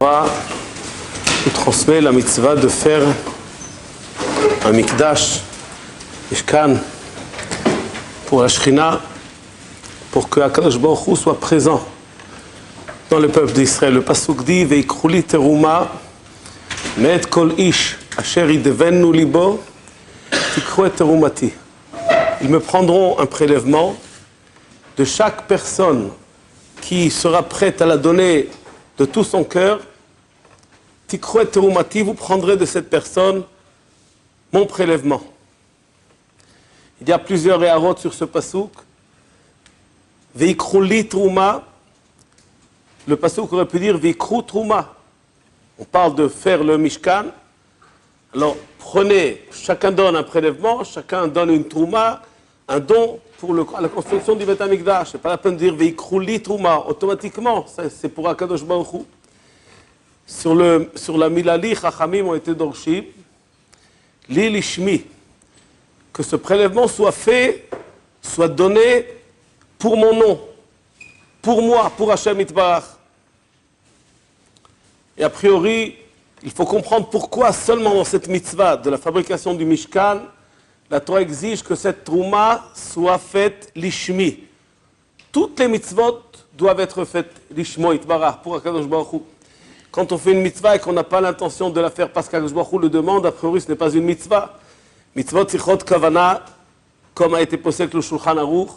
Torah nous transmet la mitzvah de faire un mikdash, Mishkan, pour la Shrina, pour que Akadosh Baruch Hu soit présent dans le peuple d'Israël. Le pasuk dit Veikru li teruma me'et kol ish asher yidevenu libo tikru et terumati. Ils me prendront un prélèvement de chaque personne qui sera prête à la donner de tout son cœur. Tikru et terumati, vous prendrez de cette personne mon prélèvement. Il y a plusieurs éharotes sur ce pasuk. Veikru li teruma. Le pasuk aurait pu dire Veikru teruma. On parle de faire le Mishkan. Alors prenez, chacun donne un prélèvement, chacun donne une trouma, un don pour la construction du Beth Amikdash. C'est pas la peine de dire Veikru li teruma. Automatiquement, c'est pour Akadosh Baruch Hu. Sur la Milali, Chachamim ont été dorshim. Li lishmi. Que ce prélèvement soit fait, soit donné pour mon nom, pour moi, pour Hashem Yitbarach. Et a priori, il faut comprendre pourquoi seulement dans cette mitzvah de la fabrication du Mishkan, la Torah exige que cette trouma soit faite lishmi. Toutes les mitzvot doivent être faites lishmo Yitbarach, pour Akadosh Baruch Hu. Quand on fait une mitzvah et qu'on n'a pas l'intention de la faire parce qu'Akadosh Baruch Hu le demande, a priori ce n'est pas une mitzvah. Mitzvot Sichot Kavana, comme a été posé avec le Shulchan Aruch,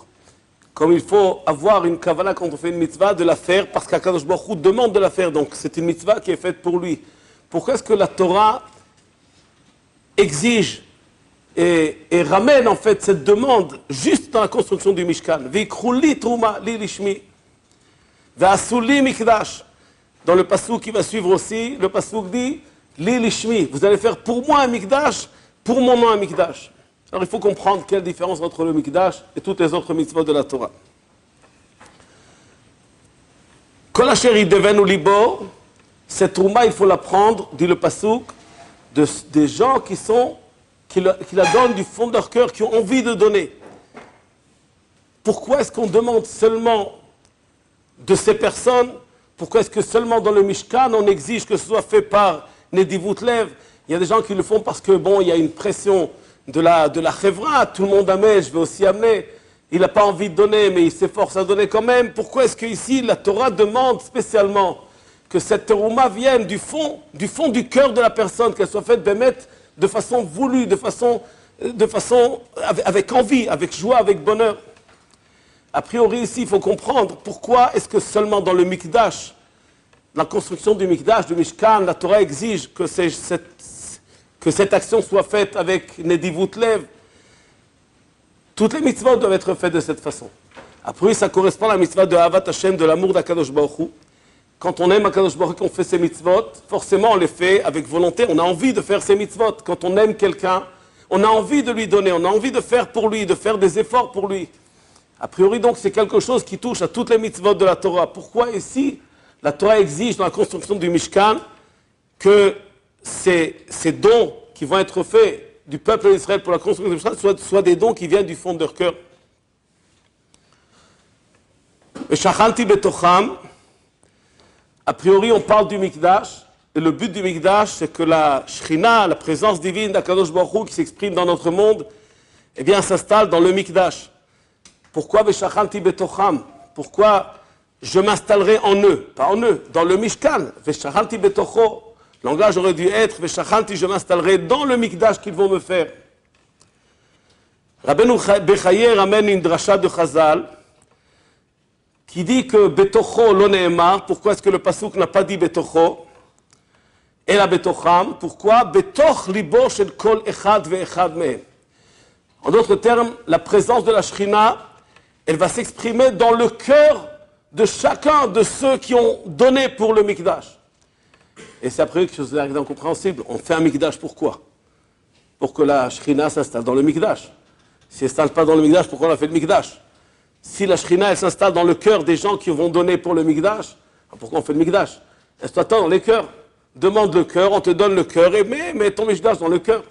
comme il faut avoir une Kavana quand on fait une mitzvah, de la faire parce qu'Akadosh Baruch Hu demande de la faire. Donc c'est une mitzvah qui est faite pour lui. Pourquoi est-ce que la Torah exige et ramène en fait cette demande juste dans la construction du Mishkan? Veikru li teruma li lishmi ve'asu li mikdash. Dans le pasuk qui va suivre aussi, le pasuk dit li lishmi. Vous allez faire pour moi un mikdash, pour mon nom un mikdash. Alors il faut comprendre quelle différence entre le mikdash et toutes les autres mitzvot de la Torah. Kol asher yidevenu libo, cette trouma, il faut la prendre, dit le pasuk, des gens qui la donnent du fond de leur cœur, qui ont envie de donner. Pourquoi est-ce qu'on demande seulement de ces personnes? Pourquoi est-ce que seulement dans le Mishkan, on exige que ce soit fait par Nedivut Lev? Il y a des gens qui le font parce que, bon, il y a une pression de la chevra, tout le monde amène, je vais aussi amener. Il n'a pas envie de donner, mais il s'efforce à donner quand même. Pourquoi est-ce qu'ici, la Torah demande spécialement que cette terouma vienne du fond du cœur de la personne, qu'elle soit faite de façon voulue, de façon avec envie, avec joie, avec bonheur? A priori ici, il faut comprendre pourquoi est-ce que seulement dans le Mikdash, la construction du Mikdash, du Mishkan, la Torah exige que cette action soit faite avec Nedivut Lev. Toutes les mitzvot doivent être faites de cette façon. A priori, ça correspond à la mitzvah de Ahavat Hashem, de l'amour d'Akadosh Baruch Hu. Quand on aime Akadosh Baruch Hu, qu'on fait ses mitzvot, forcément on les fait avec volonté, on a envie de faire ses mitzvot. Quand on aime quelqu'un, on a envie de lui donner, on a envie de faire pour lui, de faire des efforts pour lui. A priori donc c'est quelque chose qui touche à toutes les mitzvot de la Torah. Pourquoi ici la Torah exige dans la construction du Mishkan que ces dons qui vont être faits du peuple d'Israël pour la construction du Mishkan soient des dons qui viennent du fond de leur cœur? Et Shachanti betocham, a priori on parle du Mikdash, et le but du Mikdash c'est que la Shrina, la présence divine d'Akadosh Baruch Hu qui s'exprime dans notre monde, eh bien s'installe dans le Mikdash. Pourquoi Veshachanti betocham? Pourquoi je m'installerai en eux? Pas en eux, dans le Mishkan. Veshachanti betocho. Le langage aurait dû être Veshachanti, je m'installerai dans le Mikdash qu'ils vont me faire. Rabbeinu Bechaye ramène une dracha de Chazal qui dit que betocho lo ne'emar. Pourquoi est-ce que le pasuk n'a pas dit betocho et la betocham? Pourquoi betoch libo shel kol echad ve'echad mehem? En d'autres termes, la présence de la Shrina, elle va s'exprimer dans le cœur de chacun de ceux qui ont donné pour le Mikdash. Et c'est après quelque chose d'incompréhensible. On fait un Mikdash pourquoi? Pour que la Shrina s'installe dans le Mikdash. Si elle ne s'installe pas dans le Mikdash, pourquoi on a fait le Mikdash? Si la Shrina elle s'installe dans le cœur des gens qui vont donner pour le Mikdash, pourquoi on fait le Mikdash? Installe-toi dans les cœurs. Demande le cœur, on te donne le cœur et mets ton Mikdash dans le cœur.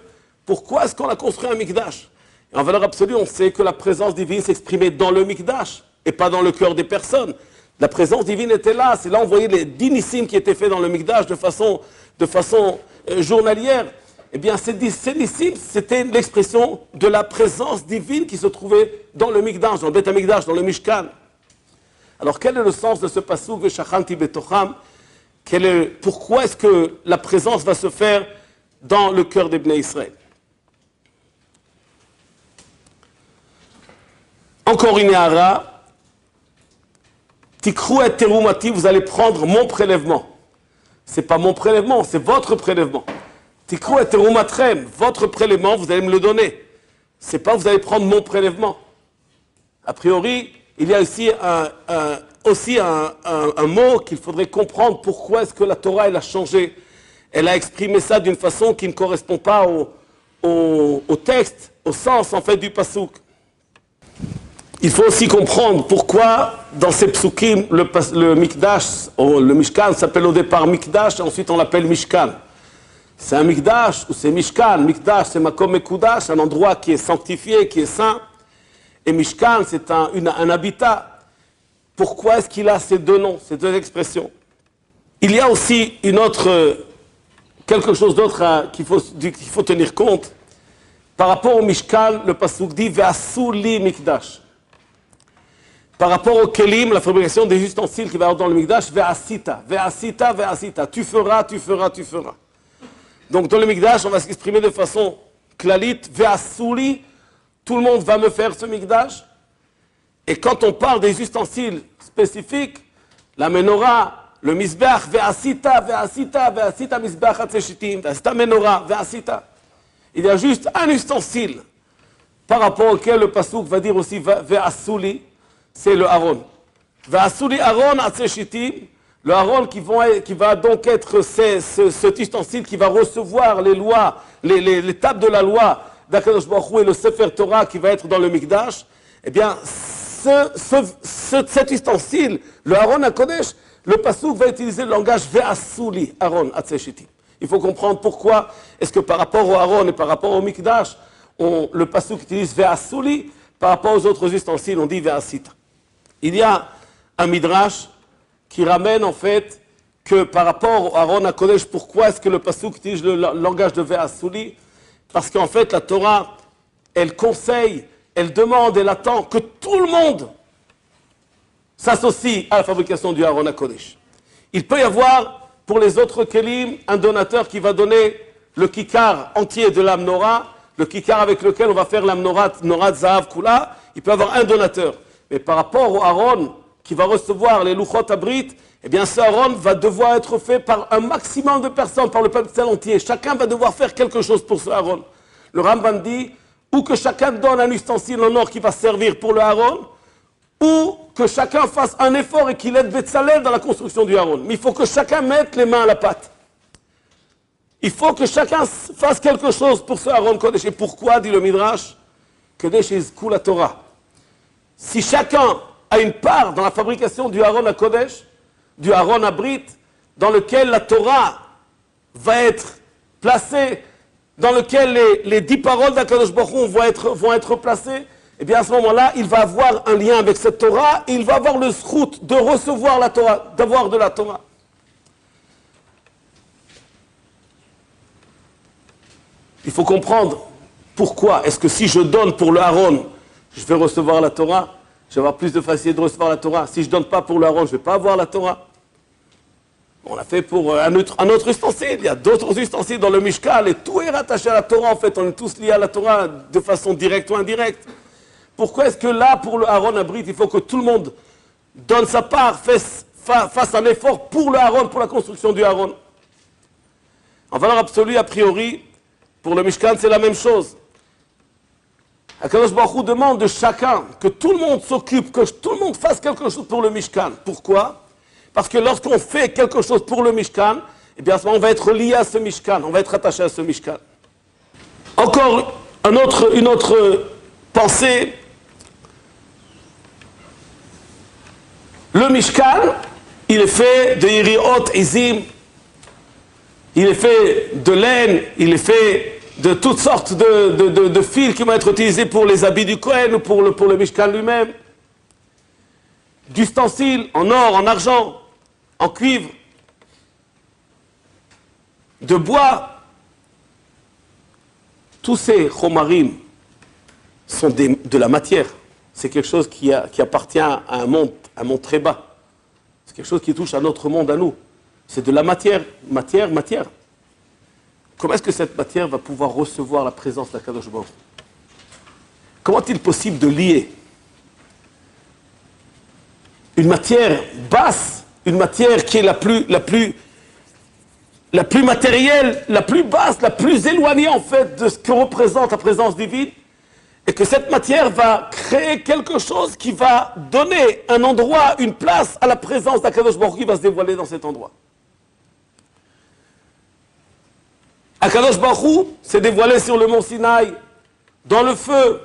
Pourquoi est-ce qu'on a construit un Mikdash? Et en valeur absolue, on sait que la présence divine s'exprimait dans le Mikdash et pas dans le cœur des personnes. La présence divine était là. C'est là on voyait les 10 nissim qui étaient faits dans le Mikdash de façon journalière. Eh bien, ces nissim, c'était l'expression de la présence divine qui se trouvait dans le Mikdash, dans le Beth HaMikdash, dans le Mishkan. Alors, quel est le sens de ce pasuk Veshachanti betocham? Pourquoi est-ce que la présence va se faire dans le cœur des Bnei Israël? Encore une hara. Tikru et terumati, vous allez prendre mon prélèvement. Ce n'est pas mon prélèvement, c'est votre prélèvement. Tikru et terumatrem, votre prélèvement, vous allez me le donner. Ce n'est pas vous allez prendre mon prélèvement. A priori, il y a aussi un mot qu'il faudrait comprendre. Pourquoi est-ce que la Torah, elle a changé? Elle a exprimé ça d'une façon qui ne correspond pas au texte, au sens en fait du pasuk. Il faut aussi comprendre pourquoi dans ces psukim, le Mikdash, le Mishkan s'appelle au départ Mikdash, et ensuite on l'appelle Mishkan. C'est un Mikdash ou c'est Mishkan. Mikdash, c'est Makom Mekudash, un endroit qui est sanctifié, qui est saint. Et Mishkan, c'est un habitat. Pourquoi est-ce qu'il a ces deux noms, ces deux expressions? Il y a aussi quelque chose d'autre qu'il faut tenir compte. Par rapport au Mishkan, le pasuk dit Ve'asu li Mikdash. Par rapport au kelim, la fabrication des ustensiles qui va dans le Mikdash, Ve'asita, Ve'asita, Ve'asita. Tu feras, tu feras, tu feras. Donc dans le Mikdash, on va s'exprimer de façon clalite, Ve'asuli, tout le monde va me faire ce Mikdash. Et quand on parle des ustensiles spécifiques, la menorah, le misbeach, Ve'asita, Ve'asita, Ve'asita, misbeach hatzeshitim, Ve'asita menorah, Ve'asita. Il y a juste un ustensile par rapport auquel le pasuk va dire aussi Ve'asuli, c'est le Aaron. Ve'asuli Aaron hatzeshitim. Le Aaron qui va donc être cet ustensile qui va recevoir les lois, les tables de la loi d'Akadosh Baruch Hu et le Sefer Torah qui va être dans le Mikdash, eh bien, cet ustensile, le Aaron HaKodesh, le pasuk va utiliser le langage Ve'asuli, Aaron Hatzeshitim. Il faut comprendre pourquoi est-ce que par rapport au Aaron et par rapport au Mikdash, le pasuk utilise Ve'asuli, par rapport aux autres ustensiles, on dit Ve'asita. Il y a un Midrash qui ramène en fait que par rapport à Aaron HaKodesh, pourquoi est-ce que le pasuk utilise le langage de Ve'asuli? Parce qu'en fait la Torah, elle conseille, elle demande, elle attend que tout le monde s'associe à la fabrication du Aaron HaKodesh. Il peut y avoir pour les autres kelim un donateur qui va donner le kikar entier de la menorah, le kikar avec lequel on va faire la menorah Zahav Kula, il peut y avoir un donateur. Mais par rapport au Aaron qui va recevoir les Luchot Abrit, eh bien ce Aaron va devoir être fait par un maximum de personnes, par le peuple entier. Chacun va devoir faire quelque chose pour ce Aaron. Le Rambam dit, ou que chacun donne un ustensile en or qui va servir pour le Aaron, ou que chacun fasse un effort et qu'il aide Betzalel dans la construction du Aaron. Mais il faut que chacun mette les mains à la pâte. Il faut que chacun fasse quelque chose pour ce Aaron Kodesh. Et pourquoi, dit le Midrash, Kodesh izku la Torah. Si chacun a une part dans la fabrication du Aaron HaKodesh, du Aaron Abrit, dans lequel la Torah va être placée, dans lequel les 10 paroles d'Akadosh Baruch Hu vont être placées, et bien à ce moment-là, il va avoir un lien avec cette Torah, et il va avoir le zchut de recevoir la Torah, d'avoir de la Torah. Il faut comprendre pourquoi est-ce que si je donne pour le Aaron, je vais recevoir la Torah, je vais avoir plus de facilité de recevoir la Torah. Si je ne donne pas pour le Aaron, je ne vais pas avoir la Torah. On l'a fait pour un autre ustensile. Il y a d'autres ustensiles dans le Mishkan et tout est rattaché à la Torah. En fait, on est tous liés à la Torah de façon directe ou indirecte. Pourquoi est-ce que là, pour le Aaron Abrit, il faut que tout le monde donne sa part, fasse un effort pour le Aaron, pour la construction du Aaron? En valeur absolue, a priori, pour le Mishkan, c'est la même chose. Akadosh Baruch Hu demande de chacun que tout le monde s'occupe, que tout le monde fasse quelque chose pour le Mishkan. Pourquoi? Parce que lorsqu'on fait quelque chose pour le Mishkan, eh bien à ce moment on va être lié à ce Mishkan, on va être attaché à ce Mishkan. Encore une autre pensée. Le Mishkan, il est fait de Yiriot Izim, il est fait de laine, il est fait de toutes sortes de fils qui vont être utilisés pour les habits du Kohen ou pour le Mishkan lui-même. d'ustensiles en or, en argent, en cuivre, de bois. Tous ces chomarim sont de la matière. C'est quelque chose qui appartient à un monde très bas. C'est quelque chose qui touche à notre monde, à nous. C'est de la matière, matière. Comment est-ce que cette matière va pouvoir recevoir la présence d'Akadosh Baruch Hu? Comment est-il possible de lier une matière basse, une matière qui est la plus matérielle, la plus basse, la plus éloignée en fait de ce que représente la présence divine, et que cette matière va créer quelque chose qui va donner un endroit, une place à la présence d'Akadosh Baruch Hu qui va se dévoiler dans cet endroit. Akadosh Baruch Hu s'est dévoilé sur le mont Sinaï, dans le feu.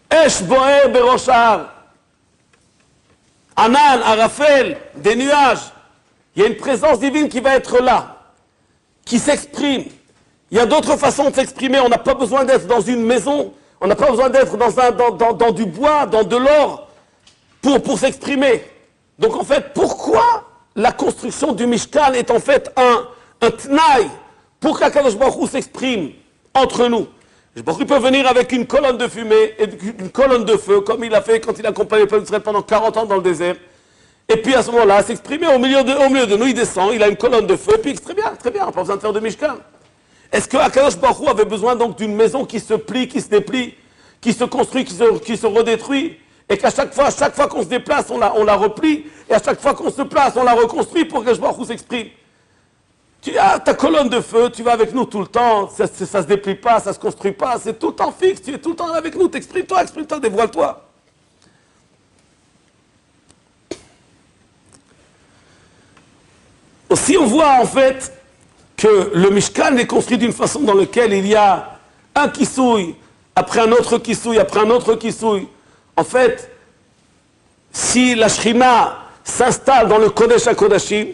Esh boer berosh har. Anan, Arafel, des nuages. Il y a une présence divine qui va être là, qui s'exprime. Il y a d'autres façons de s'exprimer. On n'a pas besoin d'être dans une maison. On n'a pas besoin d'être dans du bois, dans de l'or, pour s'exprimer. Donc en fait, pourquoi la construction du Mishkan est en fait un tnaï pour qu'Akadosh Baruch Hu s'exprime entre nous? Baruch Hu peut venir avec une colonne de fumée et une colonne de feu, comme il a fait quand il a accompagné le peuple d'Israël pendant 40 ans dans le désert. Et puis à ce moment-là, s'exprimer au milieu de nous, il descend, il a une colonne de feu, et puis très bien, on n'a pas besoin de faire de Mishkan. Est-ce que Akadosh Baruch Hu avait besoin donc d'une maison qui se plie, qui se déplie, qui se construit, qui se redétruit, et qu'à chaque fois qu'on se déplace, on la replie, et à chaque fois qu'on se place, on la reconstruit pour que Baruch Hu s'exprime? Tu as ta colonne de feu, tu vas avec nous tout le temps, ça se déplie pas, ça se construit pas, c'est tout le temps fixe, tu es tout le temps avec nous, exprime-toi, dévoile-toi. Aussi on voit en fait que le Mishkan est construit d'une façon dans laquelle il y a un qui souille, après un autre qui souille, après un autre qui souille. En fait, si la Shekhinah s'installe dans le Kodesh HaKodashim,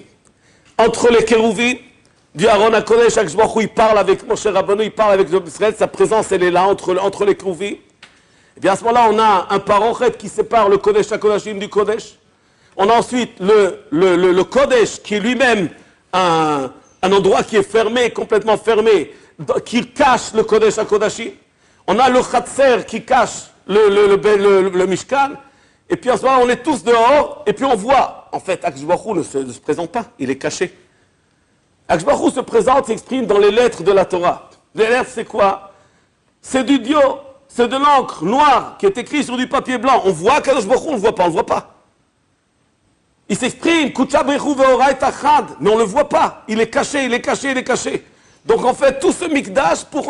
entre les kérouvim, du Aaron HaKodesh, Akadosh Baruch Hu, il parle avec Moshe Rabbeinu, il parle avec Israël, sa présence elle est là entre les kérouvim. Et bien à ce moment-là, on a un parochet qui sépare le Kodesh HaKodashim du Kodesh. On a ensuite le Kodesh qui est lui-même un endroit qui est fermé, complètement fermé, qui cache le Kodesh HaKodashim. On a le Chatzer qui cache le Mishkan. Et puis en ce moment, on est tous dehors, et puis on voit, en fait, Akadosh Baruch Hu ne se présente pas, il est caché. Akadosh Baruch Hu se présente, s'exprime dans les lettres de la Torah. Les lettres, c'est quoi? C'est du dio, c'est de l'encre noire qui est écrite sur du papier blanc. On voit Akadosh Baruch Hu, on ne le voit pas. Il s'exprime, Kucha Bechu Veorai Tachad, mais on ne le voit pas. Il est caché. Donc en fait, tout ce mikdash pour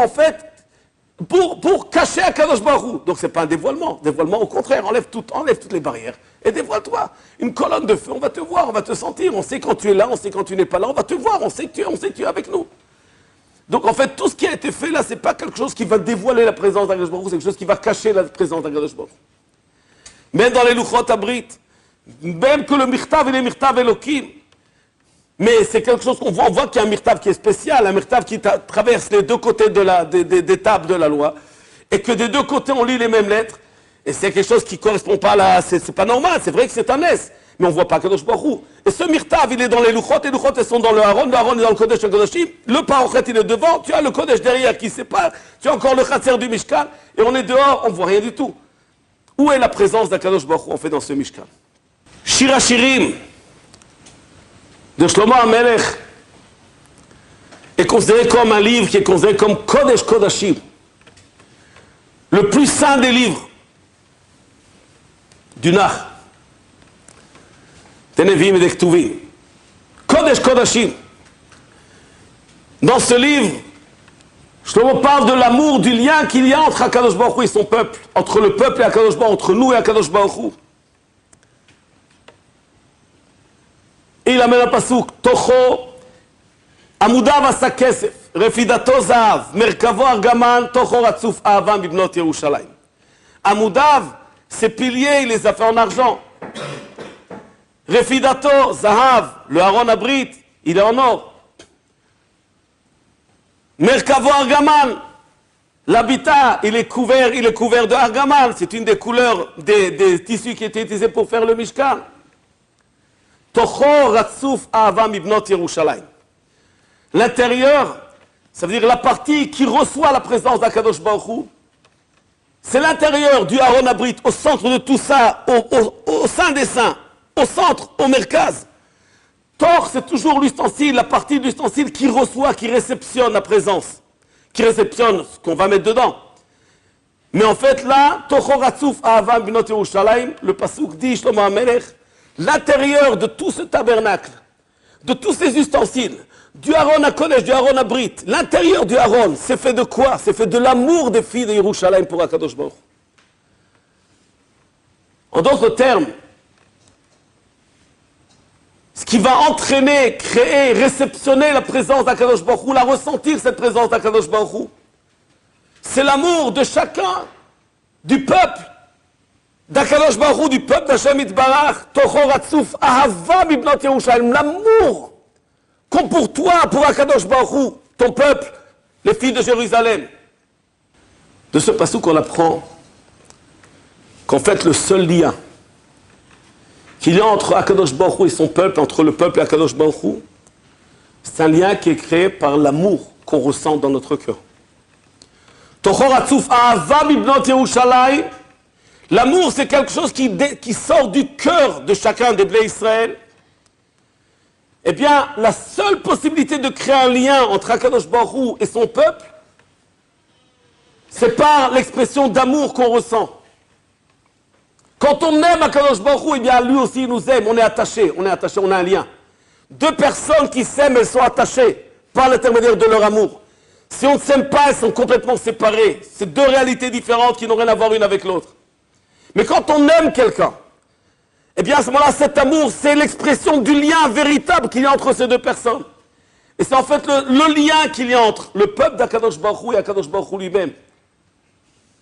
cacher Akadosh Baruch Hu. Donc c'est pas un dévoilement. Dévoilement, au contraire, enlève toutes les barrières et dévoile-toi. Une colonne de feu, on va te voir, on va te sentir, on sait quand tu es là, on sait quand tu n'es pas là, on va te voir, on sait que tu es avec nous. Donc en fait, tout ce qui a été fait là, c'est pas quelque chose qui va dévoiler la présence d'Akadosh Baruch Hu, c'est quelque chose qui va cacher la présence d'Akadosh Baruch Hu. Même dans les Luchot Abrit, même que le Mirtav et les Mirtav Elokim, mais c'est quelque chose qu'on voit, on voit qu'il y a un Mirtav qui est spécial, un Mirtav qui traverse les deux côtés des tables de la loi, et que des deux côtés on lit les mêmes lettres, et c'est quelque chose qui ne correspond pas à c'est pas normal, c'est vrai que c'est un S, mais on ne voit pas Kadosh Baruch Hu. Et ce Mirtav, il est dans les Luchot, elles sont dans le Aaron est dans le Kodesh HaKodashim, le Parochet il est devant, tu as le Kodesh derrière qui sépare, tu as encore le Chatzer du Mishkan, et on est dehors, on ne voit rien du tout. Où est la présence d'Akadosh Baruch Hu en fait dans ce Mishkan? Shir HaShirim de Shlomo HaMelech est considéré comme un livre qui est considéré comme Kodesh Kodashim, le plus saint des livres du Nach, des Nevi'im et des Ktuvim. Kodesh Kodashim. Dans ce livre, Shlomo parle de l'amour, du lien qu'il y a entre Akadosh Baruch Hu et son peuple, entre le peuple et Akadosh Baruch Hu, entre nous et Akadosh Baruch Hu. Et il amène un pasouk, Tocho, Amudav asa kesef, Refidato zahav, Merkavo argaman, Tocho ratzuf ahavam bibnot Yerushalayim. Amudav, ses piliers, il les a fait en argent. Refidato zahav, le Aaron Abrit, il est en or. Merkavo argaman, L'habitat, il est couvert de argaman. C'est une des couleurs des tissus qui étaient utilisés pour faire le Mishkan. Tocho ratzuf ahava mibnot Yerushalayim. L'intérieur, ça veut dire la partie qui reçoit la présence d'Akadosh Baruch Hu. C'est l'intérieur du Aron Abrit, au centre de tout ça, au sein des saints, au centre, au merkaz. Tor, c'est toujours l'ustensile, la partie de l'ustensile qui reçoit, qui réceptionne la présence, qui réceptionne ce qu'on va mettre dedans. Mais en fait, là, Tocho ratzuf ahava mibnot Yerushalayim, le pasuk dit, Shlomo HaMelech, l'intérieur de tout ce tabernacle, de tous ces ustensiles, du Aaron à Kodesh, du Aaron à Brit, l'intérieur du Aaron, c'est fait de quoi? C'est fait de l'amour des filles de Yerushalayim pour Akadosh Baruch. En d'autres termes, ce qui va entraîner, créer, réceptionner la présence d'Akadosh Baruch Hu, la ressentir cette présence d'Akadosh Baruch Hu, c'est l'amour de chacun, du peuple, d'Akadosh Baruch Hu, du peuple d'Hashem Yitbarach, Tocho ratzuf ahava mibnot Yerushalayim, l'amour qu'ont pour toi, pour Akadosh Baruch Hu, ton peuple, les filles de Jérusalem. De ce passage qu'on apprend qu'en fait le seul lien qu'il y a entre Akadosh Baruch Hu et son peuple, entre le peuple et Akadosh Baruch Hu, c'est un lien qui est créé par l'amour qu'on ressent dans notre cœur. Tocho ratzuf ahava mibnot Yerushalayim. L'amour, c'est quelque chose qui sort du cœur de chacun des Bnei Israël. Eh bien, la seule possibilité de créer un lien entre Akadosh Baruch Hu et son peuple, c'est par l'expression d'amour qu'on ressent. Quand on aime Akadosh Baruch Hu, eh bien, lui aussi il nous aime, on est attaché, on a un lien. Deux personnes qui s'aiment, elles sont attachées par l'intermédiaire de leur amour. Si on ne s'aime pas, elles sont complètement séparées. C'est deux réalités différentes qui n'ont rien à voir l'une avec l'autre. Mais quand on aime quelqu'un, eh bien, à ce moment-là, cet amour, c'est l'expression du lien véritable qu'il y a entre ces deux personnes. Et c'est en fait le lien qu'il y a entre le peuple d'Akadosh Baruch Hu et Akadosh Baruch Hu lui-même.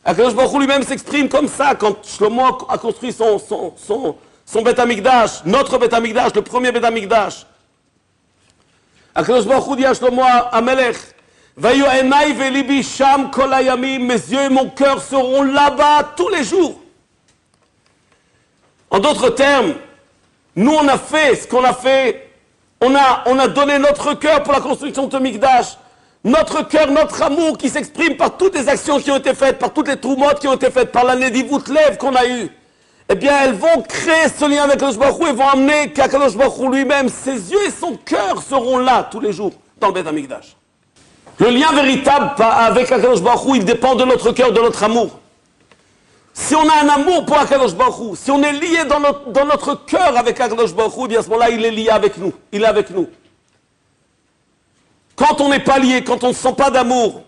Akadosh Baruch Hu lui-même s'exprime comme ça quand Shlomo a construit son Beth Amikdash, notre Beth Amikdash, le premier Beth Amikdash. Akadosh Baruch Hu dit à Shlomo HaMelech, Vayu enai velibi sham kol hayamim, mes yeux et mon cœur seront là-bas tous les jours. En d'autres termes, nous on a fait ce qu'on a fait, on a donné notre cœur pour la construction de Mikdash, notre cœur, notre amour qui s'exprime par toutes les actions qui ont été faites, par toutes les troumotes qui ont été faites, par la Nedivut Lev qu'on a eue. Eh bien, elles vont créer ce lien avec Akadosh Baruch Hu et vont amener qu'Akadosh Baruch Hu lui-même, ses yeux et son cœur seront là tous les jours dans le Beth Amikdash. Le lien véritable avec Akadosh Baruch Hu, il dépend de notre cœur, de notre amour. Si on a un amour pour Akadosh Baruch Hu, si on est lié dans notre cœur avec Akadosh Baruch Hu, bien à ce moment-là, il est lié avec nous. Il est avec nous. Quand on n'est pas lié, quand on ne sent pas d'amour,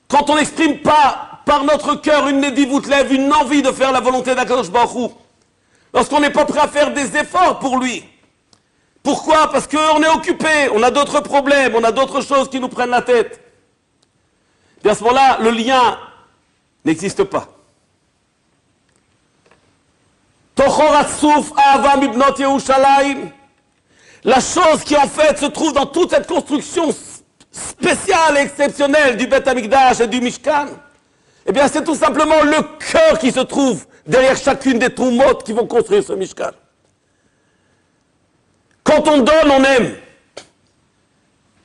quand on n'exprime pas par notre cœur une Nedivut Lev, une envie de faire la volonté d'Akadosh Baruch Hu, lorsqu'on n'est pas prêt à faire des efforts pour lui. Pourquoi? Parce qu'on est occupé, on a d'autres problèmes, on a d'autres choses qui nous prennent la tête. Et à ce moment-là, le lien n'existe pas. Tocho ratzuf ahava mibnot Yerushalayim. La chose qui en fait se trouve dans toute cette construction spéciale et exceptionnelle du Beth Amikdash et du Mishkan, eh bien c'est tout simplement le cœur qui se trouve derrière chacune des troumotes qui vont construire ce Mishkan. Quand on donne, on aime.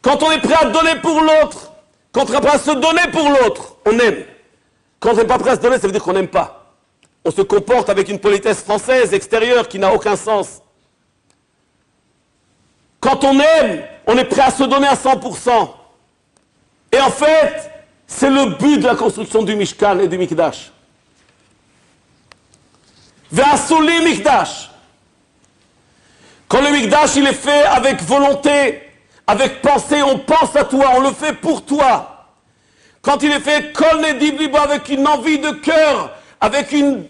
Quand on est prêt à donner pour l'autre, quand on est prêt à se donner pour l'autre, on aime. Quand on n'est pas prêt à se donner, ça veut dire qu'on n'aime pas. On se comporte avec une politesse française extérieure qui n'a aucun sens. Quand on aime, on est prêt à se donner à 100%. Et en fait, c'est le but de la construction du Mishkan et du Mikdash. Ve'asuli Mikdash. Quand le Mikdash il est fait avec volonté, avec pensée, on pense à toi, on le fait pour toi. Quand il est fait kol nediv libo, avec une envie de cœur, avec une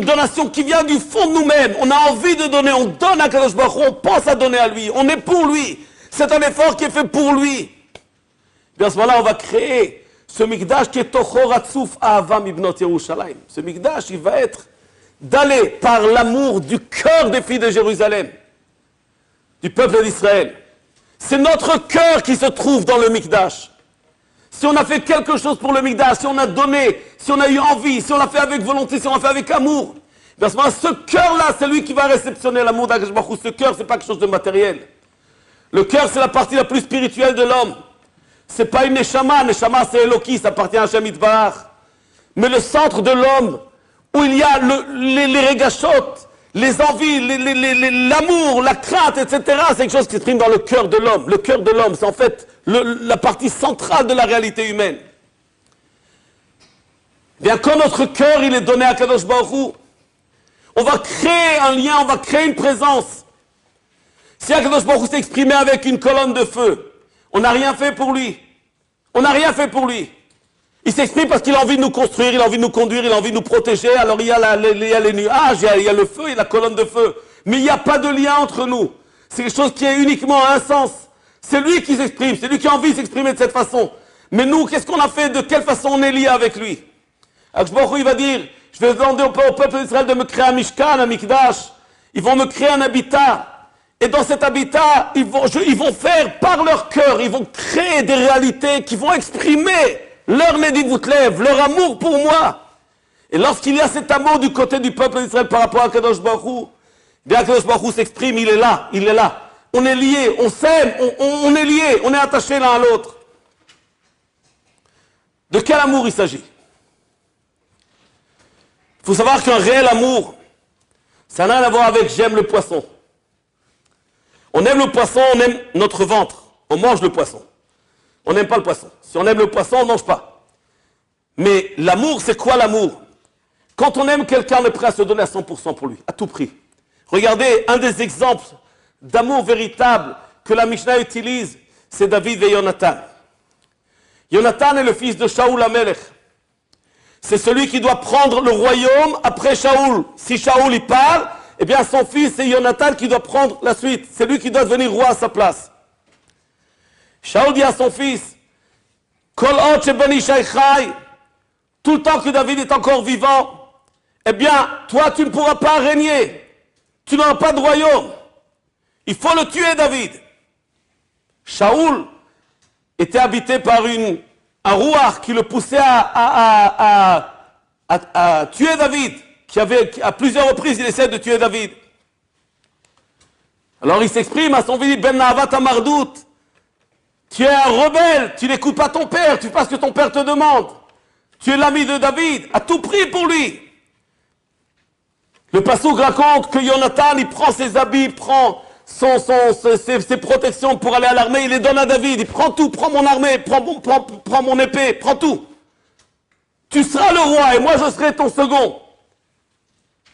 donation qui vient du fond de nous-mêmes, on a envie de donner, on donne à Kadosh Baruch Hu, on pense à donner à lui, on est pour lui. C'est un effort qui est fait pour lui. Et à ce moment-là, on va créer ce Mikdash qui est Tocho ratzuf ahava mibnot Yerushalayim. Ce Mikdash, il va être d'aller par l'amour du cœur des filles de Jérusalem, du peuple d'Israël. C'est notre cœur qui se trouve dans le Mikdash. si on a fait quelque chose pour le Mikdash, si on a donné, si on a eu envie, si on l'a fait avec volonté, si on l'a fait avec amour, bien, à ce moment-là, ce cœur-là, c'est lui qui va réceptionner l'amour d'Akadosh Baruch Hu. Ce cœur, c'est pas quelque chose de matériel. Le cœur, c'est la partie la plus spirituelle de l'homme. C'est pas une neshama. Neshama, c'est Eloki, ça appartient à Hashem Yitbarach. Mais le centre de l'homme, où il y a les régachot, les envies, l'amour, la crainte, etc., c'est quelque chose qui s'exprime dans le cœur de l'homme. Le cœur de l'homme, c'est en fait la partie centrale de la réalité humaine. Bien, quand notre cœur, il est donné à Kadosh Baruch Hu, on va créer un lien, on va créer une présence. Si Akadosh Baruch Hu s'est exprimé avec une colonne de feu, on n'a rien fait pour lui. On n'a rien fait pour lui. Il s'exprime parce qu'il a envie de nous construire, il a envie de nous conduire, il a envie de nous protéger. Alors il y a les nuages, il y a le feu, il y a la colonne de feu. Mais il n'y a pas de lien entre nous. C'est quelque chose qui est uniquement un sens. C'est lui qui s'exprime, c'est lui qui a envie de s'exprimer de cette façon. Mais nous, qu'est-ce qu'on a fait? De quelle façon on est lié avec lui? Akadosh Baruch Hu, il va dire, je vais demander au peuple d'Israël de me créer un Mishkan, un Mikdash. Ils vont me créer un habitat. Et dans cet habitat, ils vont faire par leur cœur, ils vont créer des réalités qui vont exprimer leur Nedivutlev, leur amour pour moi. Et lorsqu'il y a cet amour du côté du peuple d'Israël par rapport à Kadosh Baruch Hu, bien Kadosh Baruch Hu s'exprime, il est là, il est là. On est liés, on s'aime, on est liés, on est attachés l'un à l'autre. De quel amour il s'agit? Il faut savoir qu'un réel amour, ça n'a rien à voir avec j'aime le poisson. On aime le poisson, on aime notre ventre. On mange le poisson. On n'aime pas le poisson. Si on aime le poisson, on ne mange pas. Mais l'amour, c'est quoi l'amour? Quand on aime quelqu'un, on est prêt à se donner à 100% pour lui, à tout prix. Regardez, un des exemples d'amour véritable que la Mishnah utilise, c'est David et Jonathan. Jonathan est le fils de Shaoul Amelech. C'est celui qui doit prendre le royaume après Shaoul. Si Shaoul y part, eh bien son fils, c'est Jonathan qui doit prendre la suite. C'est lui qui doit devenir roi à sa place. Shaoul dit à son fils, Kol od sheben Ishai chai, tout le temps que David est encore vivant, eh bien, toi, tu ne pourras pas régner. Tu n'auras pas de royaume. Il faut le tuer, David. Shaoul était habité par un rouar qui le poussait à tuer David, qui avait, à plusieurs reprises, il essaie de tuer David. Alors il s'exprime à son fils, Ben Nahavat Amardout, tu es un rebelle, tu n'écoutes pas ton père, tu fais ce que ton père te demande. Tu es l'ami de David, à tout prix pour lui. Le passouk raconte que Jonathan, il prend ses habits, il prend ses protections pour aller à l'armée, il les donne à David. Il prend tout, prends mon armée, prends mon épée, prends tout. Tu seras le roi et moi je serai ton second.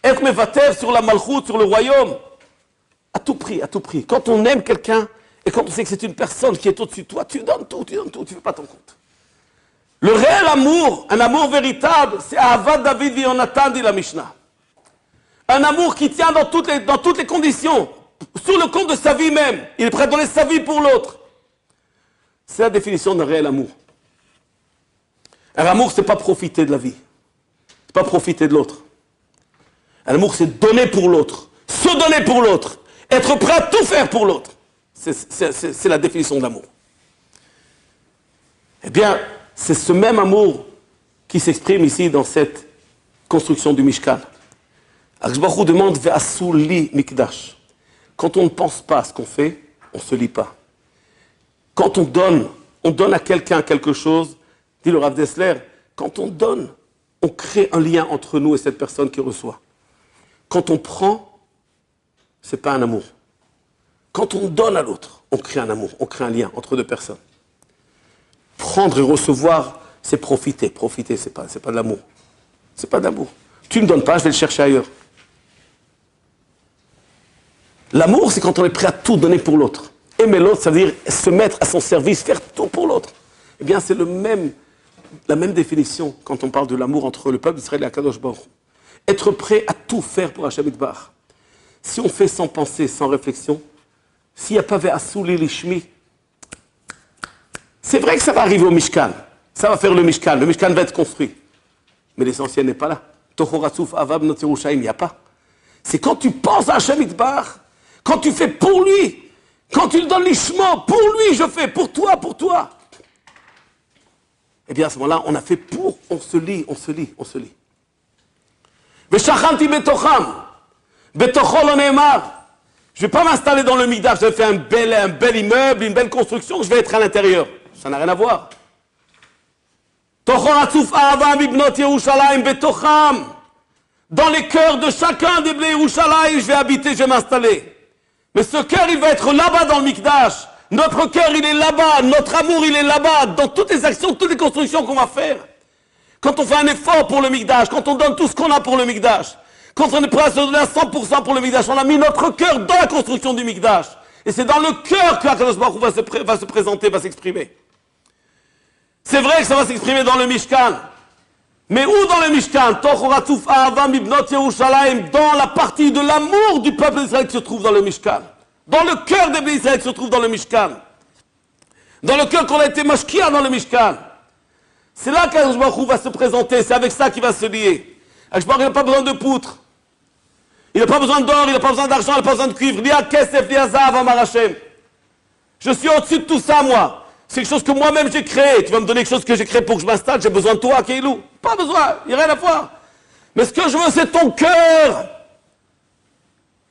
Être mevater sur la malchoute, sur le royaume, à tout prix, à tout prix. Quand on aime quelqu'un et quand on sait que c'est une personne qui est au-dessus de toi, tu donnes tout, tu ne fais pas ton compte. Le réel amour, un amour véritable, c'est Ahavat David et Jonathan, dit la Mishnah. Un amour qui tient dans toutes les conditions, sur le compte de sa vie même. Il est prêt à donner sa vie pour l'autre. C'est la définition d'un réel amour. Un amour, c'est pas profiter de la vie. C'est pas profiter de l'autre. Un amour, c'est donner pour l'autre. Se donner pour l'autre. Être prêt à tout faire pour l'autre. C'est la définition d'amour. Eh bien, c'est ce même amour qui s'exprime ici dans cette construction du Mishkan. Akadosh Baruch Hu demande Ve'asu li mikdash. Quand on ne pense pas à ce qu'on fait, on ne se lie pas. Quand on donne à quelqu'un quelque chose, dit le Rav Dessler, quand on donne, on crée un lien entre nous et cette personne qui reçoit. Quand on prend, ce n'est pas un amour. Quand on donne à l'autre, on crée un amour, on crée un lien entre deux personnes. Prendre et recevoir, c'est profiter. Profiter, c'est pas de l'amour. C'est pas de l'amour. Tu ne me donnes pas, je vais le chercher ailleurs. L'amour, c'est quand on est prêt à tout donner pour l'autre. Aimer l'autre, ça veut dire se mettre à son service, faire tout pour l'autre. Eh bien, c'est la même définition quand on parle de l'amour entre le peuple d'Israël et Akadosh Baruch Hu. Être prêt à tout faire pour Hashem Yitbarach. Si on fait sans penser, sans réflexion, s'il n'y a pas Ve'asu li lishmi, c'est vrai que ça va arriver au Mishkan. Ça va faire le Mishkan. Le Mishkan va être construit. Mais l'essentiel n'est pas là. Tochoratzuf avab not Yerushalayim, il n'y a pas. C'est quand tu penses à Hashem Yitbarach, quand tu fais pour lui, quand tu lui donnes l'ishma, pour lui je fais, pour toi, pour toi. Eh bien, à ce moment-là, on a fait pour, on se lit. Veshachanti betocham, betocho lo neemar. Je ne vais pas m'installer dans le Mikdash, je vais faire un bel immeuble, une belle construction, je vais être à l'intérieur. Ça n'a rien à voir. Dans les cœurs de chacun des Bnei Yerushalayim, je vais habiter, je vais m'installer. Mais ce cœur, il va être là-bas dans le Mikdash. Notre cœur, il est là-bas. Notre amour, il est là-bas. Dans toutes les actions, toutes les constructions qu'on va faire. Quand on fait un effort pour le Mikdash, quand on donne tout ce qu'on a pour le Mikdash, quand on est prêt à se donner à 100% pour le Mikdash, on a mis notre cœur dans la construction du Mikdash. Et c'est dans le cœur que HaKadosh Baruch Hu va se présenter, va s'exprimer. C'est vrai que ça va s'exprimer dans le Mishkan. Mais où dans le Mishkan? Dans la partie de l'amour du peuple d'Israël qui se trouve dans le Mishkan. Dans le cœur des Bnei Israël qui se trouve dans le Mishkan. Dans le cœur qu'on a été mashkia dans le Mishkan. C'est là qu'Hakadosh Baruch Hu va se présenter. C'est avec ça qu'il va se lier. HaKadosh Baruch Hu n'a pas besoin de poutres. Il n'a pas besoin d'or, il n'a pas besoin d'argent, il n'a pas besoin de cuivre. Lia kesef, lia zahav, amar Hashem. Je suis au-dessus de tout ça, moi. C'est quelque chose que moi-même j'ai créé. Tu vas me donner quelque chose que j'ai créé pour que je m'installe. J'ai besoin de toi, Keilou. Pas besoin, il n'y a rien à voir. Mais ce que je veux, c'est ton cœur.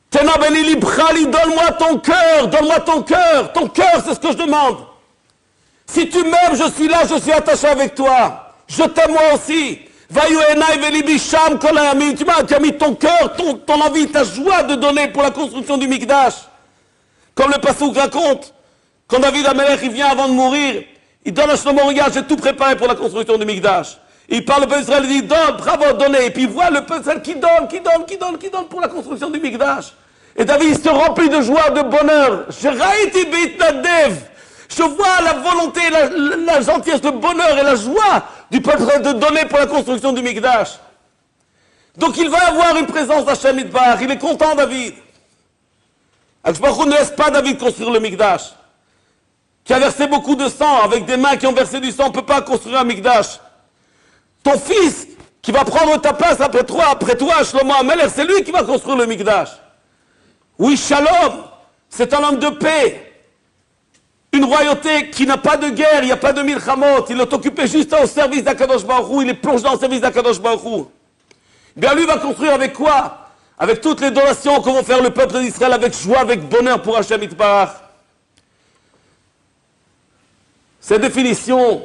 Tena beni librali, donne-moi ton cœur. Donne-moi ton cœur. Ton cœur, c'est ce que je demande. Si tu m'aimes, je suis là, je suis attaché avec toi. Je t'aime moi aussi. Tu as mis ton cœur, ton envie, ta joie de donner pour la construction du Mikdash. Comme le Passouk raconte, quand David Amelech il vient avant de mourir, il donne à Shlomo, regarde, j'ai tout préparé pour la construction du Mikdash. Il parle au peuple d'Israël, il dit, donne, bravo, donnez. Et puis il voit le peuple d'Israël qui donne pour la construction du Mikdash. Et David il se remplit de joie, de bonheur. Je vois la volonté, la gentillesse, le bonheur et la joie du peuple de donner pour la construction du Mikdash. Donc il va avoir une présence d'Hachem Yitbarach. Il est content, David. HaKadosh Baruch Hu ne laisse pas David construire le Mikdash. Qui a versé beaucoup de sang, avec des mains qui ont versé du sang, on ne peut pas construire un Mikdash. Ton fils, qui va prendre ta place après toi, Shlomo HaMelech, c'est lui qui va construire le Mikdash. Oui, Shalom, c'est un homme de paix. Une royauté qui n'a pas de guerre, il n'y a pas de milchamot, il est occupé juste au service d'Hakadosh Baruch Hu, il est plongé dans le service d'Hakadosh Baruch Hu. Bien lui va construire avec quoi? Avec toutes les donations que vont faire le peuple d'Israël avec joie, avec bonheur pour Hashem Yitbarach. Cette définition,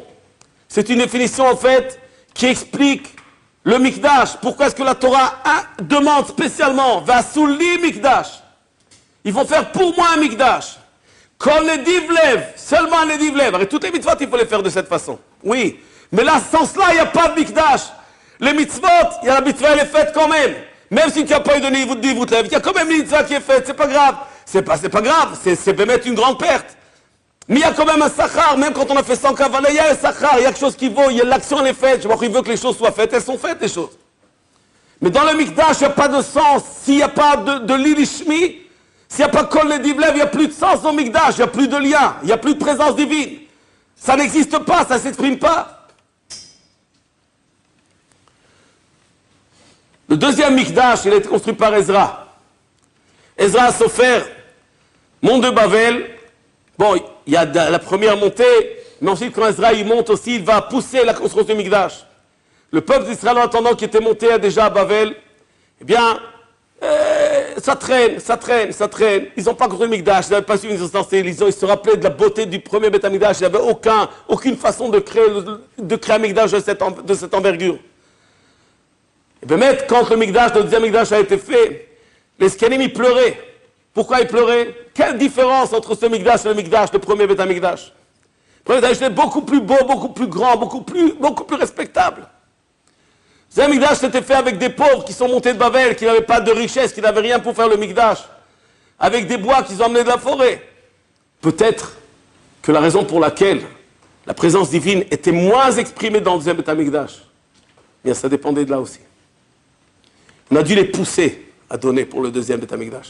c'est une définition en fait qui explique le Mikdash. Pourquoi est-ce que la Torah demande spécialement Vasuli Mikdash? Ils vont faire pour moi un Mikdash. Quand les divlev, seulement les divlev. Et toutes les mitzvot, il faut les faire de cette façon. Oui. Mais là, sans cela, il n'y a pas de Mikdash. Les mitzvot, il y a la mitzvah, elle est faite quand même. Même si tu n'as pas eu de divlev, il y a quand même une mitzvah qui est faite. C'est pas grave. C'est pas grave. C'est peut-être une grande perte. Mais il y a quand même un sachar. Même quand on a fait 100 kavalah, il y a un sachar. Il y a quelque chose qui vaut. L'action, elle est faite. Je vois qu'il veut que les choses soient faites. Elles sont faites, les choses. Mais dans le Mikdash, il n'y a pas de sens. S'il n'y a pas de lilishmi, s'il n'y a pas Kol Nedivlev, il n'y a plus de sens au Mikdash, il n'y a plus de lien, il n'y a plus de présence divine. Ça n'existe pas, ça ne s'exprime pas. Le deuxième Mikdash, il a été construit par Ezra. Ezra Sofer, mont de Bavel. Bon, il y a la première montée, mais ensuite quand Ezra il monte aussi, il va pousser la construction du Mikdash. Le peuple d'Israël en attendant qui était monté déjà à Bavel, eh bien, ça traîne. Ils n'ont pas construit le Mikdash, ils n'avaient pas su une existence. Ils se rappelaient de la beauté du premier Beth Amikdash. Il n'y avait aucune façon de créer un Mikdash de cette envergure. Et bien, quand le Mikdash, le deuxième Mikdash a été fait, les Skenim, ils pleuraient. Pourquoi ils pleuraient? Quelle différence entre ce Mikdash et le Mikdash, le premier Beth Amikdash? Le premier Beth Amikdash était beaucoup plus beau, beaucoup plus grand, beaucoup plus respectable. Le Mikdash s'était fait avec des pauvres qui sont montés de Bavel, qui n'avaient pas de richesse, qui n'avaient rien pour faire le Mikdash. Avec des bois qu'ils ont emmenés de la forêt. Peut-être que la raison pour laquelle la présence divine était moins exprimée dans le deuxième Beth Amikdash, bien ça dépendait de là aussi. On a dû les pousser à donner pour le deuxième Beth Amikdash.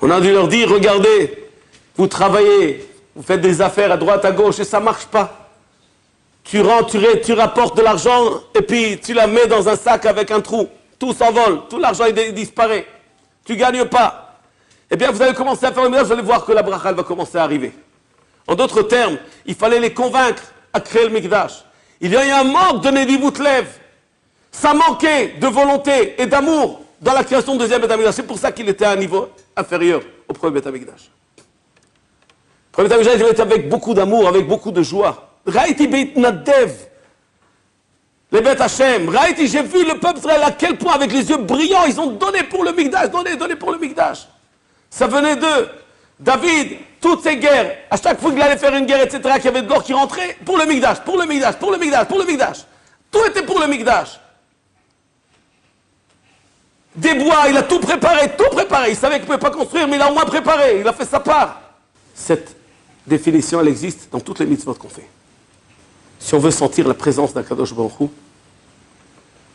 On a dû leur dire, regardez, vous travaillez, vous faites des affaires à droite, à gauche, et ça ne marche pas. Tu rapportes de l'argent et puis tu la mets dans un sac avec un trou. Tout s'envole, tout l'argent il disparaît. Tu ne gagnes pas. Eh bien, vous allez commencer à faire le ménage, vous allez voir que la bracha va commencer à arriver. En d'autres termes, il fallait les convaincre à créer le Mikdash. Il y a eu un manque de Nedivut Lev. Ça manquait de volonté et d'amour dans la création du deuxième Beth Amikdash. C'est pour ça qu'il était à un niveau inférieur au premier Beth Amikdash. Le premier Beth Amikdash, il était avec beaucoup d'amour, avec beaucoup de joie. Raïti Beit Nadev, les Beth Hashem. Raïti, j'ai vu le peuple Israël à quel point, avec les yeux brillants, ils ont donné pour le Mikdash, donné pour le Mikdash. Ça venait d'eux. David, toutes ces guerres, à chaque fois qu'il allait faire une guerre, etc., qu'il y avait de l'or qui rentrait, pour le Mikdash, pour le Mikdash, pour le Mikdash, pour le Mikdash. Tout était pour le Mikdash. Des bois, il a tout préparé, tout préparé. Il savait qu'il ne pouvait pas construire, mais il a au moins préparé, il a fait sa part. Cette définition, elle existe dans toutes les mitzvot qu'on fait. Si on veut sentir la présence d'Akadosh Baruch Hu,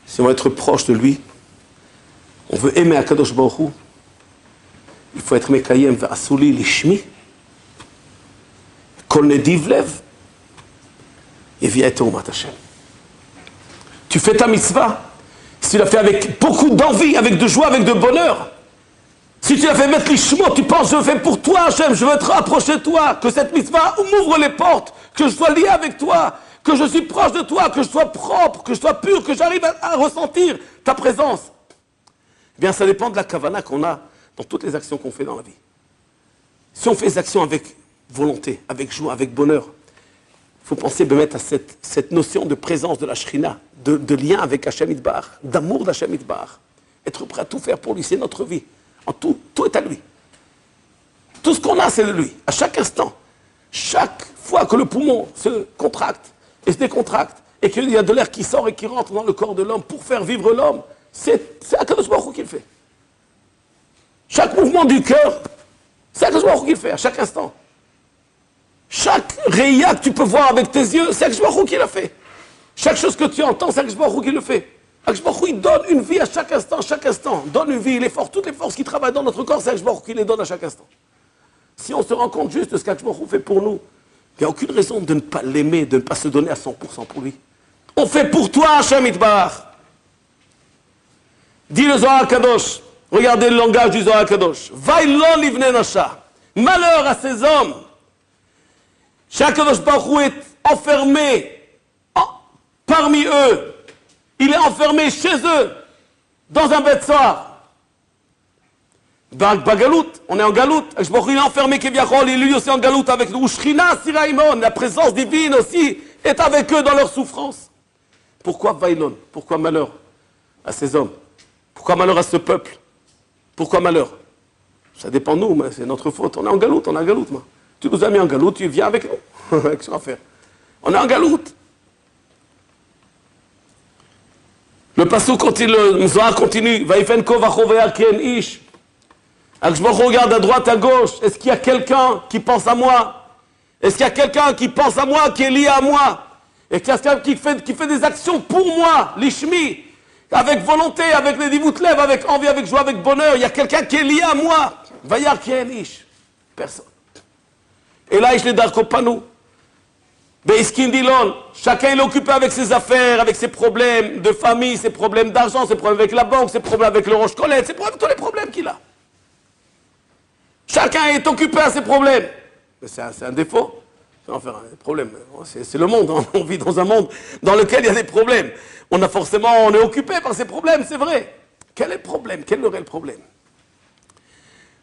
si on veut être proche de lui, on veut aimer Akadosh Baruch Hu, il faut être Mekayem ve'asuli lishmi, kol nediv lev, et via Teumat Hashem. Tu fais ta mitzvah, si tu l'as fait avec beaucoup d'envie, avec de joie, avec de bonheur, si tu l'as fait mettre l'ishmo, tu penses je le fais pour toi Hashem, je veux te rapprocher de toi, que cette mitzvah m'ouvre les portes, que je sois lié avec toi, que je suis proche de toi, que je sois propre, que je sois pur, que j'arrive à ressentir ta présence. Eh bien, ça dépend de la kavana qu'on a dans toutes les actions qu'on fait dans la vie. Si on fait des actions avec volonté, avec joie, avec bonheur, il faut penser de mettre à cette notion de présence de la Shrina, de lien avec Hashem Yitbarach, d'amour d'Hashem Yitbarach. Être prêt à tout faire pour lui, c'est notre vie. En tout est à lui. Tout ce qu'on a, c'est de lui, à chaque instant. Chaque fois que le poumon se contracte et se décontracte, et qu'il y a de l'air qui sort et qui rentre dans le corps de l'homme pour faire vivre l'homme, c'est Akadosh Baruch Hu qui le fait. Chaque mouvement du cœur, c'est Akadosh Baruch Hu qui le fait, à chaque instant. Chaque réa que tu peux voir avec tes yeux, c'est Akadosh Baruch Hu qui l'a fait. Chaque chose que tu entends, c'est Akadosh Baruch Hu qui le fait. Akadosh Baruch Hu, il donne une vie à chaque instant, donne une vie, l'effort, toutes les forces qui travaillent dans notre corps, c'est Akadosh Baruch Hu qui les donne à chaque instant. Si on se rend compte juste de ce qu'Akadosh Baruch Hu fait pour nous, il n'y a aucune raison de ne pas l'aimer, de ne pas se donner à 100% pour lui. On fait pour toi, Hashem Yitbarach. Dit le Zohar Kadosh, regardez le langage du Zohar Kadosh. Vaïlon livne nasha. Malheur à ces hommes. Chaque Kadosh Baruch Hu est enfermé parmi eux. Il est enfermé chez eux, dans un bête soir. Bagalout, on est en galout. Il est enfermé, Keviachol, il est lui aussi en galout avec nous. Shrina Siraimon, la présence divine aussi est avec eux dans leur souffrance. Pourquoi Vaïlon? Pourquoi malheur à ces hommes? Pourquoi malheur à ce peuple? Pourquoi malheur? Ça dépend de nous, mais c'est notre faute. On est en galoute, on est en galoute. Moi. Tu nous as mis en galoute, tu viens avec nous. Qu'est-ce qu'on va faire? On est en galoute. Le passage continue, le Zohar continue. Vaïfen kovacho vayarken ish. Alors je me regarde à droite, à gauche. Est-ce qu'il y a quelqu'un qui pense à moi? Est-ce qu'il y a quelqu'un qui pense à moi, qui est lié à moi? Et quelqu'un qui fait des actions pour moi, l'ishmi, avec volonté, avec les divut lev, avec envie, avec joie, avec bonheur. Il y a quelqu'un qui est lié à moi. Vayar kien ish. Personne. Et là, je les darkopanou. Beiskindilon. Chacun il est occupé avec ses affaires, avec ses problèmes de famille, ses problèmes d'argent, ses problèmes avec la banque, ses problèmes avec le roche colette, ses problèmes, tous les problèmes qu'il a. Chacun est occupé à ses problèmes. C'est un défaut. Enfin, un problème. C'est le monde. Hein. On vit dans un monde dans lequel il y a des problèmes. On est occupé par ces problèmes, c'est vrai. Quel est le problème? Quel aurait le problème?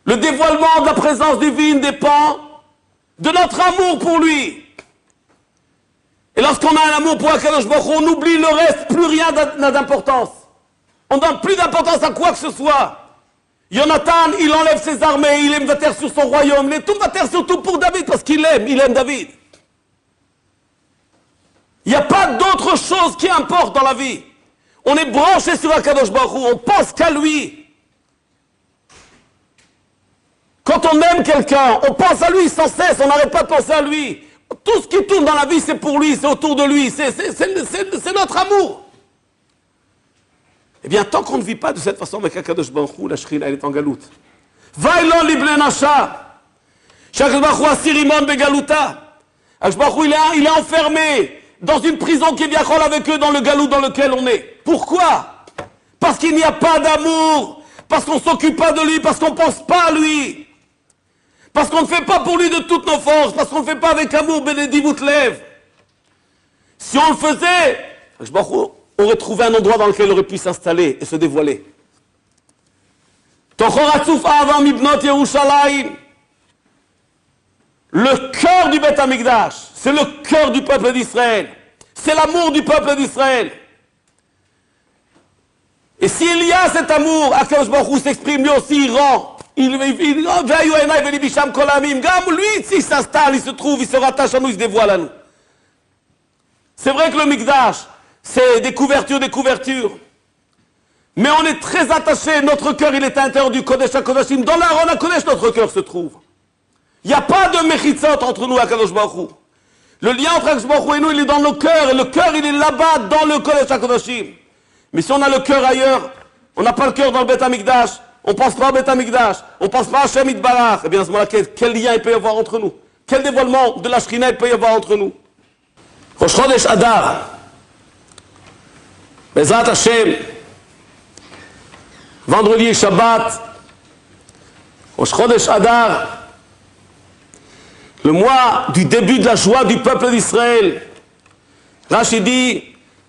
Le dévoilement de la présence divine dépend de notre amour pour lui. Et lorsqu'on a un amour pour Akadosh Baruch Hu, on oublie le reste, plus rien n'a d'importance. On ne donne plus d'importance à quoi que ce soit. Jonathan, il enlève ses armées, il aime Vater sur son royaume, il est tout Vater surtout pour David, parce qu'il aime David. Il n'y a pas d'autre chose qui importe dans la vie. On est branché sur Akadosh Baruch Hu, on pense qu'à lui. Quand on aime quelqu'un, on pense à lui sans cesse, on n'arrête pas de penser à lui. Tout ce qui tourne dans la vie, c'est pour lui, c'est autour de lui, c'est notre amour. Eh bien, tant qu'on ne vit pas de cette façon avec Akadosh Baruch Hu, la Shrina, elle est en galoute. Vaïlon libne nasha. Akadosh Baruch Hu asirimon begaluta. Akadosh Baruch Hu, il est enfermé dans une prison qui est bien avec eux dans le galout dans lequel on est. Pourquoi? Parce qu'il n'y a pas d'amour, parce qu'on ne s'occupe pas de lui, parce qu'on ne pense pas à lui. Parce qu'on ne fait pas pour lui de toutes nos forces, parce qu'on ne fait pas avec amour, Benedivut Lev. Si on le faisait, Baruch Hu aurait trouvé un endroit dans lequel il aurait pu s'installer et se dévoiler. Le cœur du Beth Amikdash, c'est le cœur du peuple d'Israël. C'est l'amour du peuple d'Israël. Et s'il y a cet amour, Akadosh Baruch Hu s'exprime, lui aussi il rend. Lui, s'il s'installe, il se trouve, il se rattache à nous, il se dévoile à nous. C'est vrai que le Mikdash, c'est des couvertures. Mais on est très attaché, notre cœur, il est à l'intérieur du Kodesh HaKodashim. Dans l'Aaron HaKodesh, notre cœur se trouve. Il n'y a pas de mechitzot entre nous et Akadosh Baruch Hu. Le lien entre Akadosh Baruch Hu et nous, il est dans nos cœurs. Et le cœur, il est là-bas, dans le Kodesh HaKodashim. Mais si on a le cœur ailleurs, on n'a pas le cœur dans le Beth Amikdash, on ne pense pas au Beth Amikdash, on ne pense pas à Hashem Yitbarach, eh bien à ce moment-là, quel lien il peut y avoir entre nous? Quel dévoilement de la Shrina il peut y avoir entre nous? Rosh Chodesh Adar, Bezrat Hashem, vendredi et Shabbat, Rosh Chodesh Adar, le mois du début de la joie du peuple d'Israël. Rashi dit,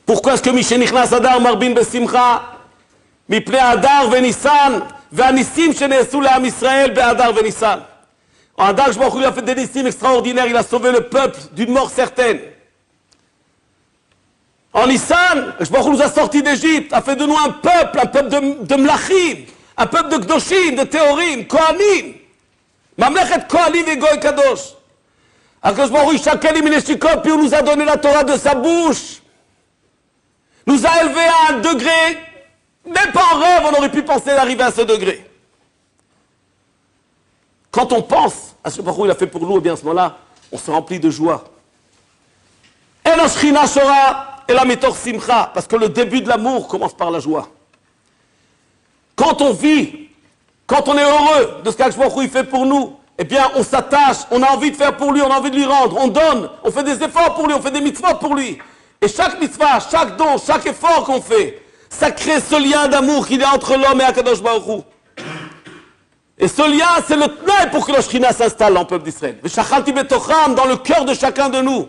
pourquoi est-ce que Mishenichnas Adar Marbin Besimcha, Mipnei Adar Venissan, Ve'anissim Shenesu Le'am Israël Be'adar Venissan. En Adar, je lui a fait des nissim extraordinaires, il a sauvé le peuple d'une mort certaine. En Nissan, je nous a sortis d'Égypte, a fait de nous un peuple de Mlachim, un peuple de Kdoshim, de Théorim, Kohanim. Mamlechet Kohanim et Goy Kadosh. Akadosh Baruch Hu, chacun des Mineshikot, puis on nous a donné la Torah de sa bouche. Nous a élevés à un degré, même pas en rêve, on aurait pu penser d'arriver à ce degré. Quand on pense à ce que Baruch Hu il a fait pour nous, et bien à ce moment-là, on se remplit de joie. En Shechina Shora et la Metor Simcha, parce que le début de l'amour commence par la joie. Quand on vit, quand on est heureux de ce qu'Akadosh Baruch Hu il fait pour nous, eh bien on s'attache, on a envie de faire pour lui, on a envie de lui rendre, on donne, on fait des efforts pour lui, on fait des mitzvot pour lui. Et chaque mitzvah, chaque don, chaque effort qu'on fait, ça crée ce lien d'amour qu'il y a entre l'homme et Akadosh Baruch Hu. Et ce lien, c'est le tnaï pour que la Shekhinah s'installe dans le peuple d'Israël. V'shachalti betocham, dans le cœur de chacun de nous.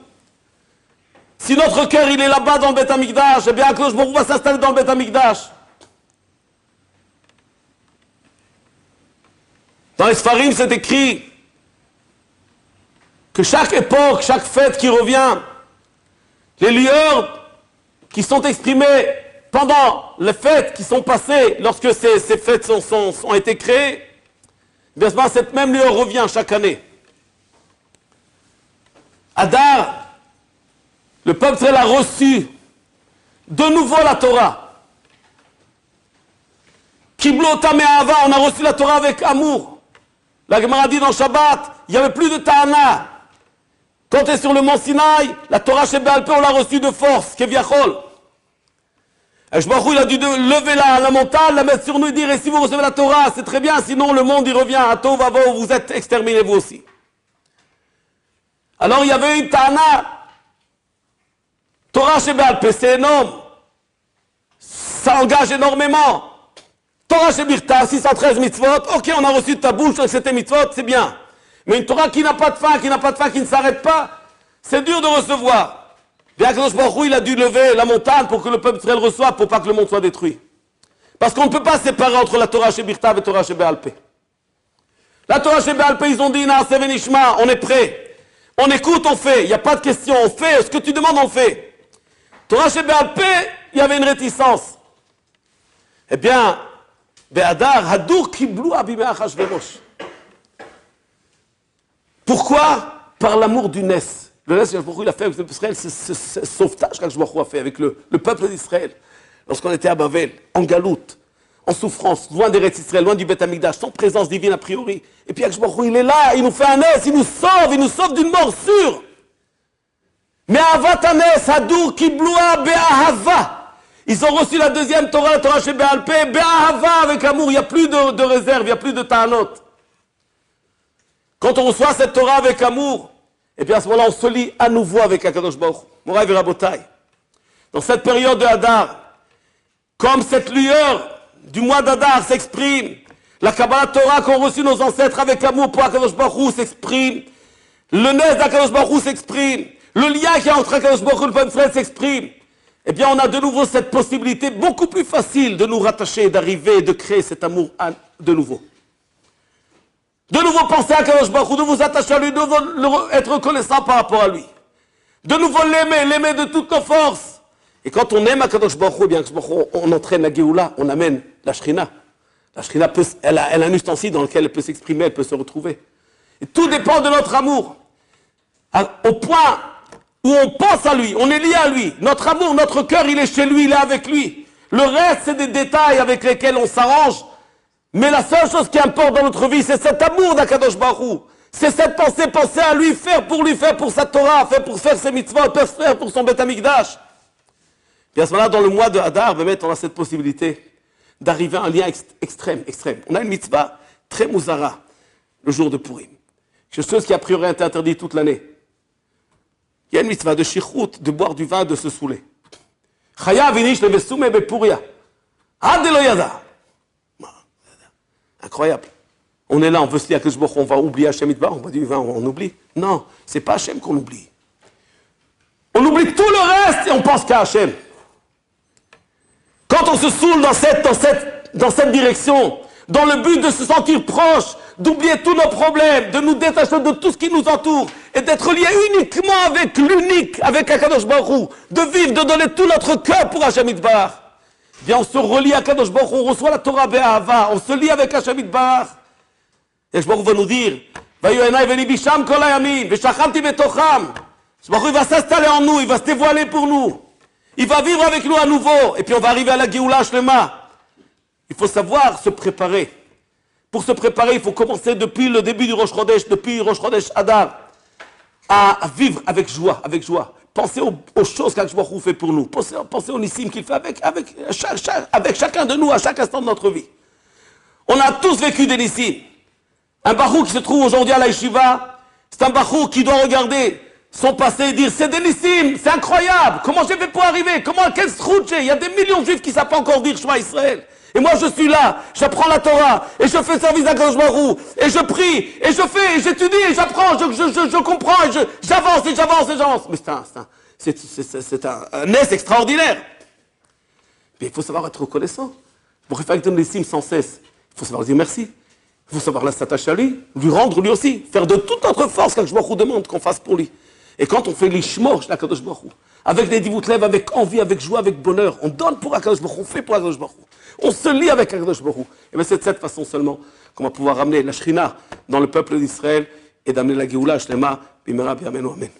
Si notre cœur, il est là-bas dans le Beth Amikdash, eh bien Akadosh Baruch Hu va s'installer dans le Beth Amikdash. Dans les Sfarim, c'est écrit que chaque époque, chaque fête qui revient, les lueurs qui sont exprimées pendant les fêtes qui sont passées, lorsque ces fêtes ont été créées, bien sûr, cette même lueur revient chaque année. Adar, le peuple Israël a reçu de nouveau la Torah. Kiblo Tameh Ahava, on a reçu la Torah avec amour. La Gemara dit dans Shabbat, il n'y avait plus de Ta'ana. Quand tu es sur le mont Sinaï, la Torah chez Baal Pé, on l'a reçue de force, Keviachol. Et Baruch Hu, il a dû lever la montagne, la mettre sur nous et dire, et si vous recevez la Torah, c'est très bien, sinon le monde y revient, à Tov Vavo, vous êtes exterminés vous aussi. Alors il y avait une Ta'ana, Torah chez Baal Pé, c'est énorme. Ça engage énormément. Torah chez Birta, 613 mitzvot, ok, on a reçu de ta bouche, c'était mitzvot, c'est bien. Mais une Torah qui n'a pas de fin, qui ne s'arrête pas, c'est dur de recevoir. Bien que Baruch Hu, il a dû lever la montagne pour que le peuple Israël reçoive, pour pas que le monde soit détruit. Parce qu'on ne peut pas séparer entre la Torah chez Birta et la Torah chez Baal Pé. La Torah chez Baal Pé, ils ont dit, Naaseh Venishma, on est prêt. On écoute, on fait. Il n'y a pas de question, on fait. Ce que tu demandes, on fait. Torah chez Baal Pé, il y avait une réticence. Eh bien, Be'adar, Hadur Kiblu Abimei Achashverosh. Pourquoi? Par l'amour du Nes. Le Nes, il a fait avec le peuple d'Israël, ce sauvetage qu'Akadosh a fait avec le peuple d'Israël. Lorsqu'on était à Bavel, en galoute, en souffrance, loin des Eretz Israël, loin du Beth Amikdash, sans présence divine a priori. Et puis Akadosh il est là, il nous fait un Nes, il nous sauve d'une mort sûre. Mais Ahavat Nes, Hadur Kibloua Be'ahava. Ils ont reçu la deuxième Torah, la Torah chez Baal Pé, Be'ahava, avec amour, il n'y a plus de réserve, il n'y a plus de ta'anot. Quand on reçoit cette Torah avec amour, et bien à ce moment-là, on se lie à nouveau avec Akadosh Baruch Hu. Moraï Verabotai. Dans cette période de Hadar, comme cette lueur du mois d'Hadar s'exprime, la Kabbalah Torah qu'ont reçu nos ancêtres avec amour pour Akadosh Baruch Hu s'exprime, le Nes d'Akadosh Baruch Hu s'exprime, le lien qu'il y a entre Akadosh Baruch Hu et le peuple d'Israël s'exprime, eh bien on a de nouveau cette possibilité beaucoup plus facile de nous rattacher, d'arriver et de créer cet amour de nouveau. De nouveau penser à Akadosh Baruch Hu, de vous attacher à lui, de nouveau être reconnaissant par rapport à lui. De nouveau l'aimer de toutes nos forces. Et quand on aime Akadosh Baruch Hu, eh bien on entraîne la Géoula, on amène la Shrina. La Shrina, elle a un ustensile dans lequel elle peut s'exprimer, elle peut se retrouver. Et tout dépend de notre amour. Au point où on pense à lui, on est lié à lui. Notre amour, notre cœur, il est chez lui, il est avec lui. Le reste, c'est des détails avec lesquels on s'arrange. Mais la seule chose qui importe dans notre vie, c'est cet amour d'Akadosh Baruch Hu. C'est cette pensée, penser à lui, faire pour sa Torah, faire pour faire ses mitzvot, faire pour son Beth Amikdash. Et à ce moment-là, dans le mois de Hadar, on a cette possibilité d'arriver à un lien extrême. On a une mitzvah très mouzara, le jour de Purim. Quelque chose qui a priori été interdit toute l'année. Il y a une mitzvah de shichut, de boire du vin, de se saouler. Chayav inish levesume bepuria. Adelo yada. Incroyable. On est là, on veut se lier à Akadosh Baruch Hu, on va oublier Hachem Yitbarach, on boit du vin, on oublie. Non, c'est pas Hachem qu'on oublie. On oublie tout le reste et on pense qu'à Hachem. Quand on se saoule dans cette direction, dans le but de se sentir proche, d'oublier tous nos problèmes, de nous détacher de tout ce qui nous entoure, et d'être lié uniquement avec l'unique, avec Akadosh Baruch Hu, de vivre, de donner tout notre cœur pour Hachem Yitbarach, eh bien on se relie à Akadosh Baruch Hu, on reçoit la Torah Be'ahava, on se lie avec Hachem Yitbarach. Et Akadosh Baruch Hu va nous dire, Vayoenai velibi sham kol hayamim, veshachamti betocham. Akadosh Baruch Hu, il va s'installer en nous, il va se dévoiler pour nous. Il va vivre avec nous à nouveau. Et puis on va arriver à la Géoula Shlema. Il faut savoir se préparer. Pour se préparer, il faut commencer depuis le début du Rosh Chodesh, depuis Rosh Chodesh Adar, à vivre avec joie, Pensez aux choses qu'Akadosh Baruch Hu fait pour nous. Pensez au Nissim qu'il fait avec chacun de nous à chaque instant de notre vie. On a tous vécu des Nissim. Un Baruch qui se trouve aujourd'hui à la Yeshiva, c'est un Baruch qui doit regarder son passé et dire, c'est des Nissim, c'est incroyable, comment j'ai fait pour arriver, quel sroutche, il y a des millions de juifs qui ne savent pas encore dire Shema Israël. Et moi je suis là, j'apprends la Torah, et je fais service à Akadosh Baruch Hu, et je prie, et je fais, et j'étudie, et j'apprends, je comprends, et j'avance. Mais c'est un nez extraordinaire. Mais il faut savoir être reconnaissant. Pour faire des Nissim sans cesse, il faut savoir dire merci. Il faut savoir s'attacher à lui, lui rendre lui aussi, faire de toute notre force qu'Akadosh Baruch Hu demande qu'on fasse pour lui. Et quand on fait l'ishmor chez Akadosh Baruch Hu, avec des divut lev, avec envie, avec joie, avec bonheur, on donne pour Akadosh Baruch Hu, on fait pour Akadosh Baruch Hu, on se lie avec Akadosh Baruch Hu. Et bien c'est de cette façon seulement qu'on va pouvoir ramener la Shrina dans le peuple d'Israël et d'amener la Géoula Shlema, Bimera Bi'amenu Amen.